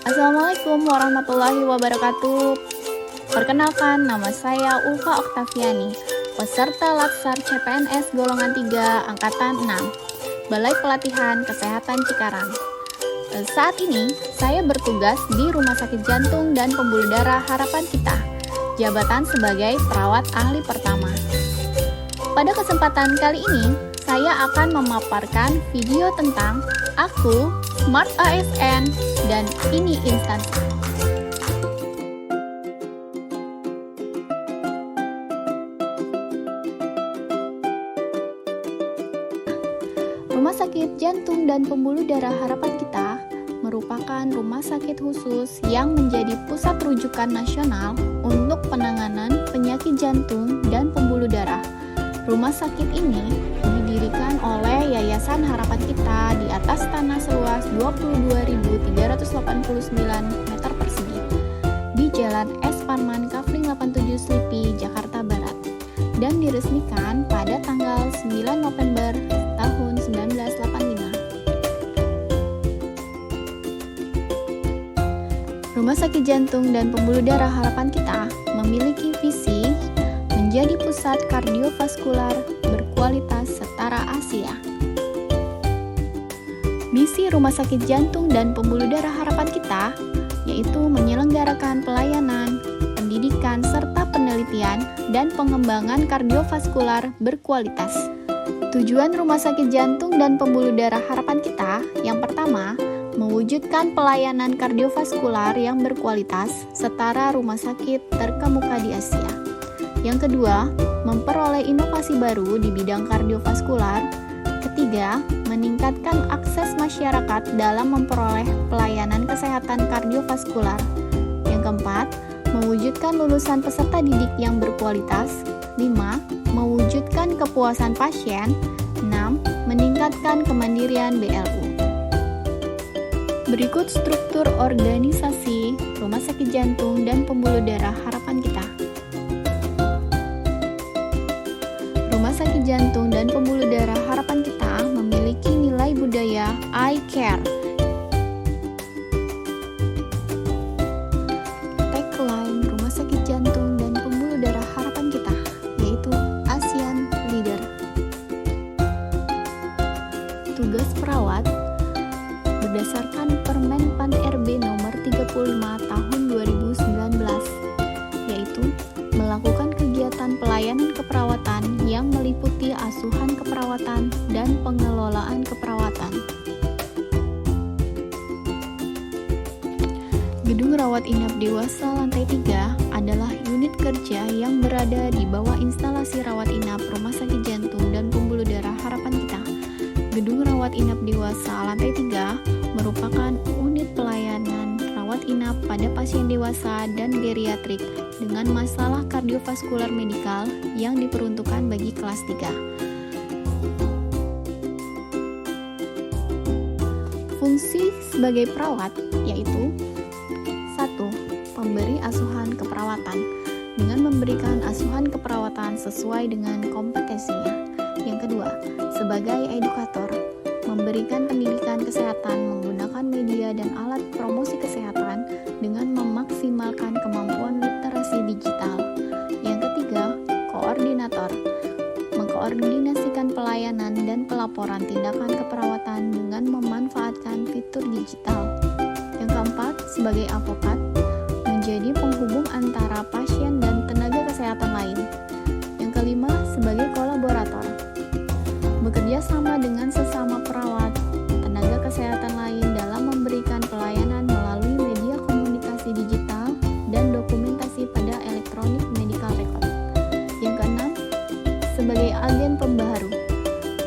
Assalamualaikum warahmatullahi wabarakatuh. Perkenalkan, nama saya Ulfa Oktaviani, peserta Latsar CPNS golongan 3 angkatan 6, Balai Pelatihan Kesehatan Cikarang. Saat ini saya bertugas di Rumah Sakit Jantung dan Pembuluh Darah Harapan Kita, jabatan sebagai perawat ahli pertama. Pada kesempatan kali ini, saya akan memaparkan video tentang Aku, Smart ASN, dan ini instansi. Rumah Sakit Jantung dan Pembuluh Darah Harapan Kita merupakan rumah sakit khusus yang menjadi pusat rujukan nasional untuk penanganan penyakit jantung dan pembuluh darah. Rumah sakit ini didirikan oleh Yayasan Harapan Kita di atas tanah seluas 22.389 meter persegi di Jalan S. Parman Kafling 87 Slipi, Jakarta Barat, dan diresmikan pada tanggal 9 November tahun 1985. Rumah Sakit Jantung dan Pembuluh Darah Harapan Kita memiliki visi menjadi pusat kardiovaskular berkualitas setara Asia. Misi Rumah Sakit Jantung dan Pembuluh Darah Harapan Kita yaitu menyelenggarakan pelayanan, pendidikan, serta penelitian dan pengembangan kardiovaskular berkualitas. Tujuan Rumah Sakit Jantung dan Pembuluh Darah Harapan Kita yang pertama, mewujudkan pelayanan kardiovaskular yang berkualitas setara rumah sakit terkemuka di Asia. Yang kedua, memperoleh inovasi baru di bidang kardiovaskular. Ketiga, meningkatkan akses masyarakat dalam memperoleh pelayanan kesehatan kardiovaskular. Yang keempat, mewujudkan lulusan peserta didik yang berkualitas. 5. Mewujudkan kepuasan pasien. 6. Meningkatkan kemandirian BLU. Berikut struktur organisasi Rumah Sakit Jantung dan Pembuluh Darah Harapan Kita. Rumah Sakit Jantung dan Pembuluh Darah Harapan Kita memiliki nilai budaya I Care. Tagline Rumah Sakit Jantung dan Pembuluh Darah Harapan Kita yaitu ASEAN Leader. Tugas perawat berdasarkan Permen Pan RB nomor 35 tahun 2019, yaitu melakukan kegiatan pelayanan keperawatan yang meliputi asuhan keperawatan dan pengelolaan keperawatan. Gedung rawat inap dewasa lantai 3 adalah unit kerja yang berada di bawah instalasi rawat inap Rumah Sakit Jantung dan Pembuluh Darah Harapan Kita. Gedung rawat inap dewasa lantai 3 merupakan unit pelayanan rawat inap pada pasien dewasa dan geriatrik dengan masalah kardiovaskular medikal yang diperuntukkan bagi kelas 3. Fungsi sebagai perawat yaitu 1. Pemberi asuhan keperawatan dengan memberikan asuhan keperawatan sesuai dengan kompetensinya. Yang kedua, sebagai edukator, memberikan pendidikan kesehatan menggunakan media dan alat promosi kesehatan dengan memaksimalkan kemampuan literasi digital. Yang ketiga, koordinator, mengkoordinasikan pelayanan dan pelaporan tindakan keperawatan dengan memanfaatkan fitur digital. Yang keempat, sebagai avokat, menjadi penghubung antara pasien dan tenaga kesehatan lain. Yang kelima, sebagai kolaborator, bekerja sama dengan sesama perawat, tenaga kesehatan lain dalam memberikan pelayanan melalui media komunikasi digital dan dokumentasi pada elektronik medical record. Yang keenam, sebagai agen pembaharu,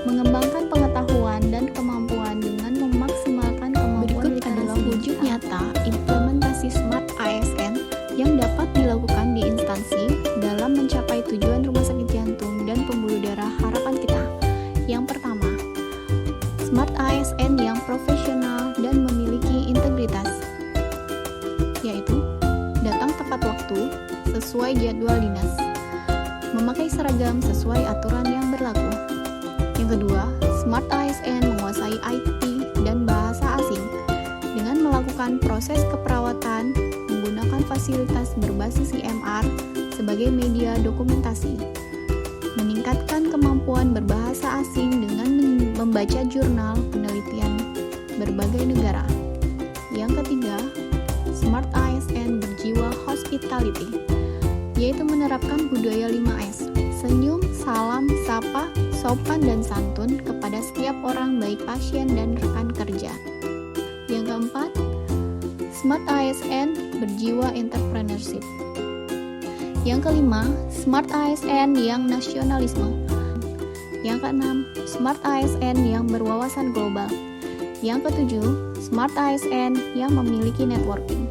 mengembangkan pengetahuan dan kemampuan dengan memaksimalkan kemampuan literasi. Berikut adalah wujud nyata implementasi Smart ASN yang dapat dilakukan di instansi dalam mencapai tujuan Rumah Sakit Jantung dan Pembuluh Darah Harapan Kita. Yang pertama, Smart ASN yang profesional dan memiliki integritas, yaitu datang tepat waktu sesuai jadwal dinas, memakai seragam sesuai aturan yang berlaku. Yang kedua, Smart ASN menguasai IT dan bahasa asing dengan melakukan melakukan proses keperawatan menggunakan fasilitas berbasis IMR sebagai media dokumentasi, meningkatkan kemampuan berbahasa asing dengan membaca jurnal penelitian berbagai negara. Yang ketiga, Smart ASN berjiwa hospitality, yaitu menerapkan budaya 5S, senyum, salam, sapa, sopan dan santun kepada setiap orang baik pasien dan rekan kerja. Yang keempat, Smart ASN berjiwa entrepreneurship. Yang kelima, Smart ASN yang nasionalisme. Yang keenam, Smart ASN yang berwawasan global. Yang ketujuh, Smart ASN yang memiliki networking.